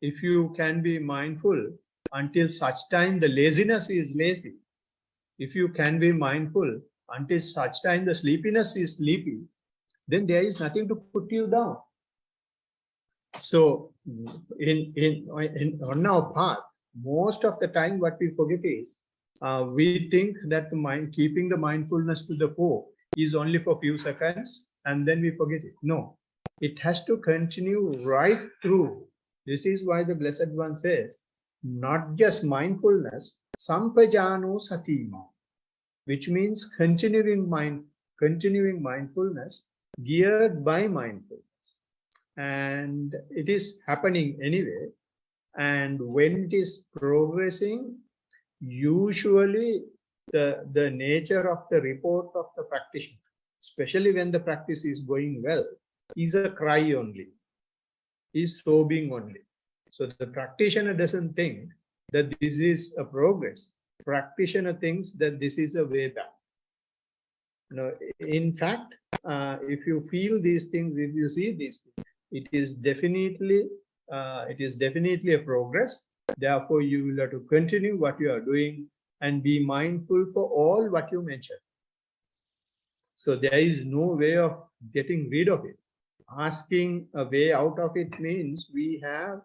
if you can be mindful until such time the laziness is lazy, if you can be mindful until such time the sleepiness is sleepy, then there is nothing to put you down. So on our path, most of the time what we forget is, we think that keeping the mindfulness to the fore is only for a few seconds and then we forget it. No, it has to continue right through. This is why the Blessed One says, not just mindfulness, sampajano satima, which means continuing mindfulness geared by mindfulness. And it is happening anyway. And when it is progressing, usually the nature of the report of the practitioner, especially when the practice is going well, is a cry only, is sobbing only. So the practitioner doesn't think that this is a progress. Practitioner thinks that this is a way back. No, in fact, if you feel these things, if you see these things, it is definitely a progress. Therefore, you will have to continue what you are doing and be mindful for all what you mentioned. So there is no way of getting rid of it. Asking a way out of it means we have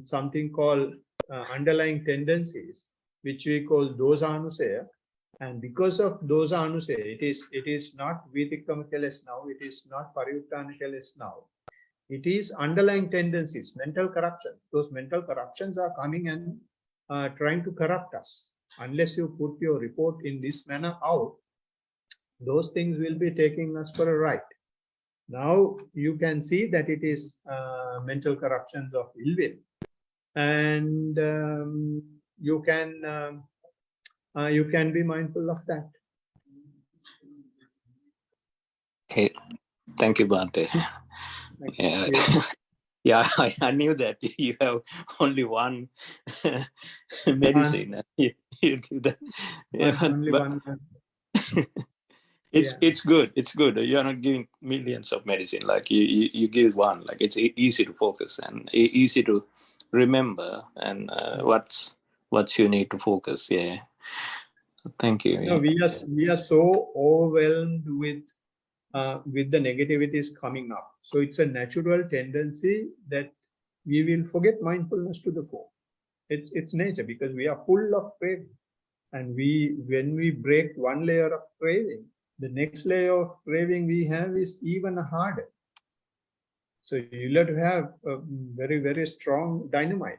something called underlying tendencies, which we call dosanusaya. And because of dosa anusaya, it is not vitikama keles now, it is not pariuttana keles now. It is underlying tendencies, mental corruptions. Those mental corruptions are coming and trying to corrupt us. Unless you put your report in this manner out, those things will be taking us for a ride. Now you can see that it is mental corruptions of ill will, and you can be mindful of that. Okay, thank you, Bhante. Yeah, yeah, I knew that you have only one medicine. You do that. Yeah, Only one. It's good. It's good. You're not giving millions of medicine. Like you give one. Like it's easy to focus and easy to remember, and what's you need to focus. Yeah. Thank you. No, we are so overwhelmed with the negativities coming up. So it's a natural tendency that we will forget mindfulness to the fore. It's nature, because we are full of craving, and when we break one layer of craving, the next layer of craving we have is even harder. So you'll have to have a very, very strong dynamite.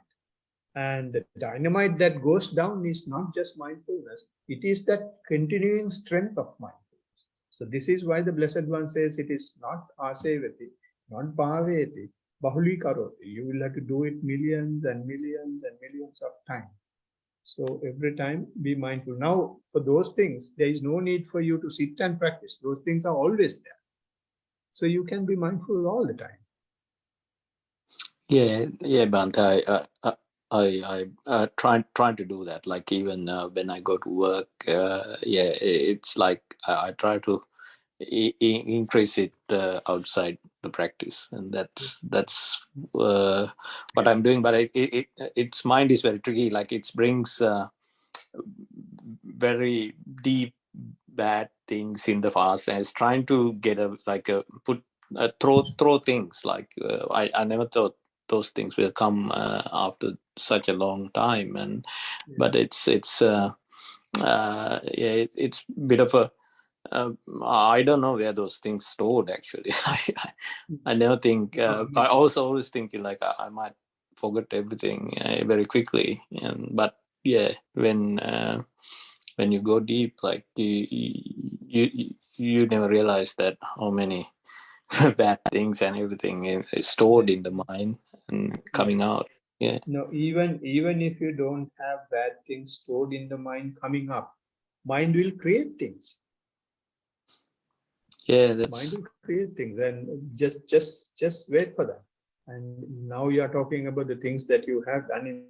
And the dynamite that goes down is not just mindfulness, it is that continuing strength of mindfulness. So this is why the Blessed One says it is not asevati, not bhaveti, bahuli karoti. You will have to do it millions and millions and millions of times. So every time be mindful. Now, for those things, there is no need for you to sit and practice. Those things are always there. So you can be mindful all the time. Yeah, Bhante. I trying to do that. Like even when I go to work, it's like I try to increase it outside the practice, and that's what I'm doing. But its mind is very tricky. Like it brings very deep bad things in the fast, and it's trying to get throw things. Like I never thought those things will come after such a long time, and but it's a bit of a I don't know where those things stored actually. I never think I also always thinking like I might forget everything very quickly. But yeah, when you go deep, like you never realize that how many bad things and everything is stored in the mind and coming out. Yeah. No, even if you don't have bad things stored in the mind coming up, mind will create things. Yeah, Mind that's will create things, and just wait for that. And now you are talking about the things that you have done in.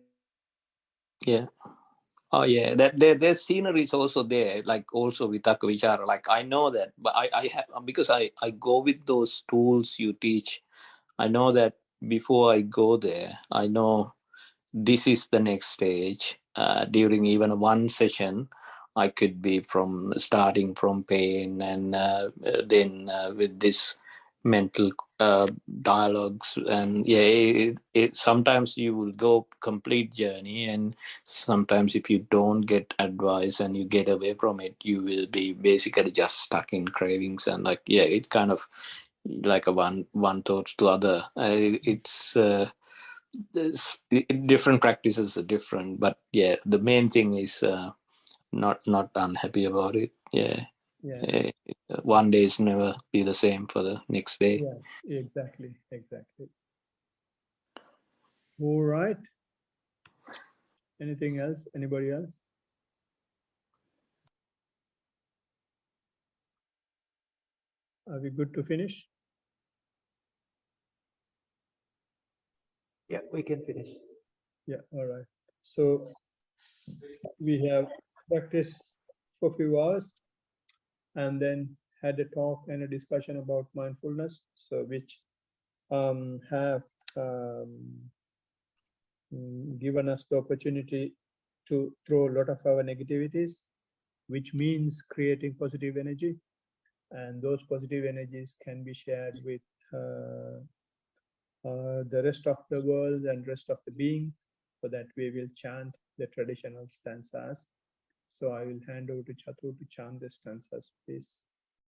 yeah. Oh yeah, that there's sceneries also there, like also Vitaka Vichara. Like I know that, but I have, because I go with those tools you teach. I know that before I go there, I know this is the next stage. During even one session, I could be from starting from pain, and then with this mental dialogues, and yeah, sometimes you will go complete journey, and sometimes if you don't get advice and you get away from it, you will be basically just stuck in cravings, and like yeah, it kind of like a one thought to other. It's there's different practices are different, but yeah, the main thing is not unhappy about it. Yeah. Yeah, One day is never be the same for the next day. yeah, exactly. All right. Anything else? Anybody else? Are we good to finish? Yeah, we can finish. Yeah, all right. So we have practiced for a few hours and then had a talk and a discussion about mindfulness, so which have given us the opportunity to throw a lot of our negativities, which means creating positive energy. And those positive energies can be shared with the rest of the world and rest of the being. For that, we will chant the traditional stanzas. So I will hand over to Chatu to chant the stanzas, please.